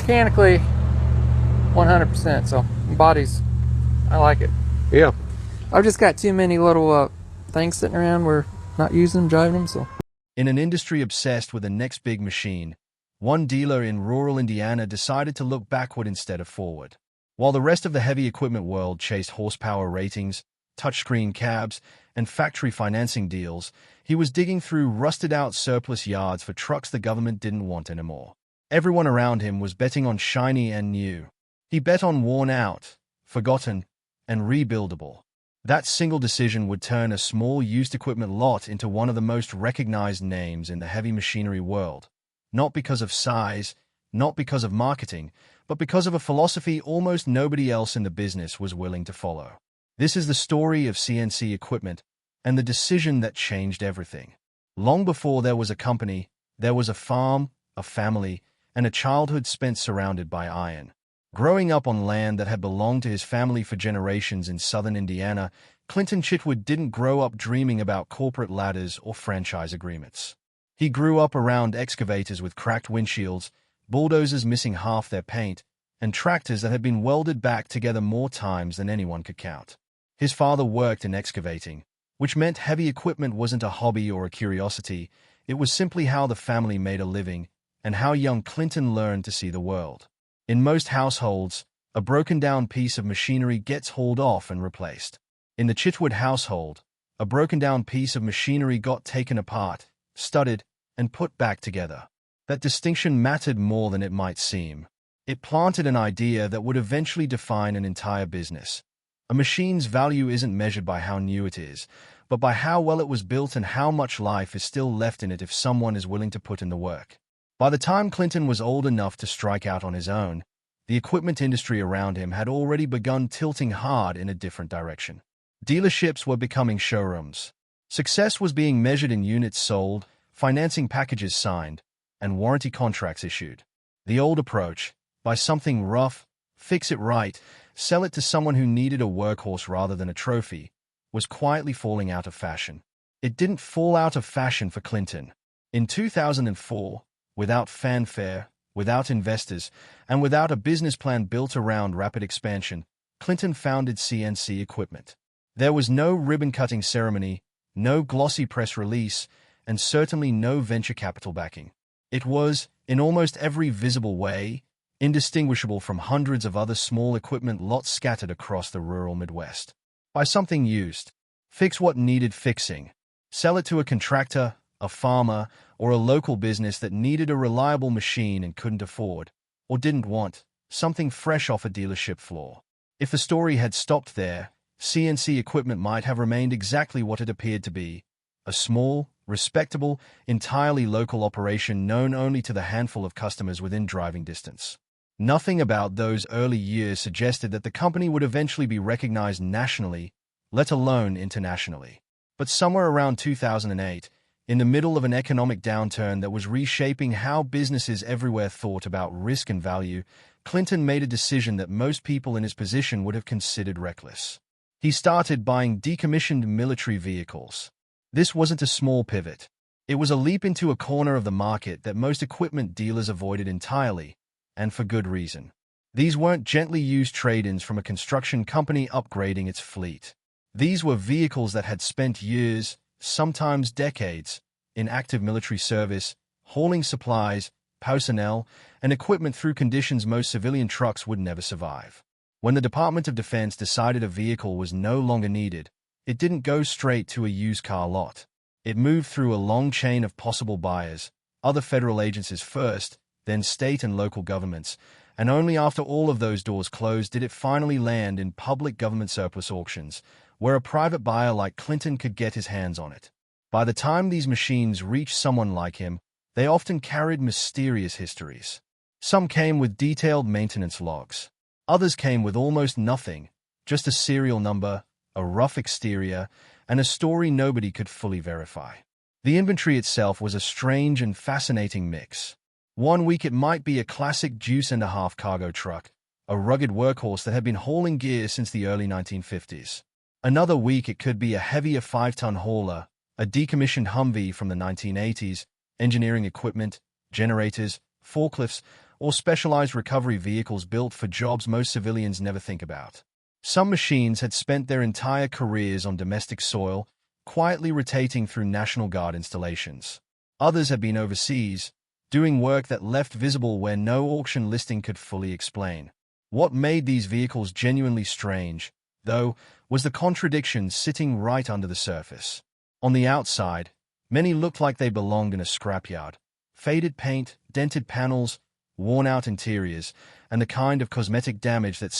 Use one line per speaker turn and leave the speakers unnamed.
mechanically 100%, so bodies, I like it.
Yeah.
I've just got too many little things sitting around. We're not using them, driving them, so.
In an industry obsessed with the next big machine, one dealer in rural Indiana decided to look backward instead of forward. While the rest of the heavy equipment world chased horsepower ratings, touchscreen cabs, and factory financing deals, he was digging through rusted-out surplus yards for trucks the government didn't want anymore. Everyone around him was betting on shiny and new. He bet on worn out, forgotten, and rebuildable. That single decision would turn a small used equipment lot into one of the most recognized names in the heavy machinery world. Not because of size, not because of marketing, but because of a philosophy almost nobody else in the business was willing to follow. This is the story of CNC Equipment and the decision that changed everything. Long before there was a company, there was a farm, a family, and a childhood spent surrounded by iron. Growing up on land that had belonged to his family for generations in southern Indiana, Clinton Chitwood didn't grow up dreaming about corporate ladders or franchise agreements. He grew up around excavators with cracked windshields, bulldozers missing half their paint, and tractors that had been welded back together more times than anyone could count. His father worked in excavating, which meant heavy equipment wasn't a hobby or a curiosity. It was simply how the family made a living and how young Clinton learned to see the world. In most households, a broken-down piece of machinery gets hauled off and replaced. In the Chitwood household, a broken-down piece of machinery got taken apart, studded, and put back together. That distinction mattered more than it might seem. It planted an idea that would eventually define an entire business. A machine's value isn't measured by how new it is, but by how well it was built and how much life is still left in it if someone is willing to put in the work. By the time Clinton was old enough to strike out on his own, the equipment industry around him had already begun tilting hard in a different direction. Dealerships were becoming showrooms. Success was being measured in units sold, financing packages signed, and warranty contracts issued. The old approach, buy something rough, fix it right, sell it to someone who needed a workhorse rather than a trophy, was quietly falling out of fashion. It didn't fall out of fashion for Clinton. In 2004, without fanfare, without investors, and without a business plan built around rapid expansion, Clinton founded CNC Equipment. There was no ribbon-cutting ceremony, no glossy press release, and certainly no venture capital backing. It was, in almost every visible way, indistinguishable from hundreds of other small equipment lots scattered across the rural Midwest. Buy something used. Fix what needed fixing. Sell it to a contractor, a farmer, or a local business that needed a reliable machine and couldn't afford, or didn't want, something fresh off a dealership floor. If the story had stopped there, CNC Equipment might have remained exactly what it appeared to be, a small, respectable, entirely local operation known only to the handful of customers within driving distance. Nothing about those early years suggested that the company would eventually be recognized nationally, let alone internationally. But somewhere around 2008, in the middle of an economic downturn that was reshaping how businesses everywhere thought about risk and value, Clinton made a decision that most people in his position would have considered reckless. He started buying decommissioned military vehicles. This wasn't a small pivot. It was a leap into a corner of the market that most equipment dealers avoided entirely, and for good reason. These weren't gently used trade-ins from a construction company upgrading its fleet. These were vehicles that had spent years, sometimes decades, in active military service, hauling supplies, personnel, and equipment through conditions most civilian trucks would never survive. When the Department of Defense decided a vehicle was no longer needed, it didn't go straight to a used car lot. It moved through a long chain of possible buyers, other federal agencies first, then state and local governments, and only after all of those doors closed did it finally land in public government surplus auctions, where a private buyer like Clinton could get his hands on it. By the time these machines reached someone like him, they often carried mysterious histories. Some came with detailed maintenance logs. Others came with almost nothing, just a serial number, a rough exterior, and a story nobody could fully verify. The inventory itself was a strange and fascinating mix. One week it might be a classic juice-and-a-half cargo truck, a rugged workhorse that had been hauling gear since the early 1950s. Another week it could be a heavier 5-ton hauler, a decommissioned Humvee from the 1980s, engineering equipment, generators, forklifts, or specialized recovery vehicles built for jobs most civilians never think about. Some machines had spent their entire careers on domestic soil, quietly rotating through National Guard installations. Others had been overseas, doing work that left visible where no auction listing could fully explain. What made these vehicles genuinely strange, though, was the contradiction sitting right under the surface. On the outside, many looked like they belonged in a scrapyard. Faded paint, dented panels, worn-out interiors, and the kind of cosmetic damage that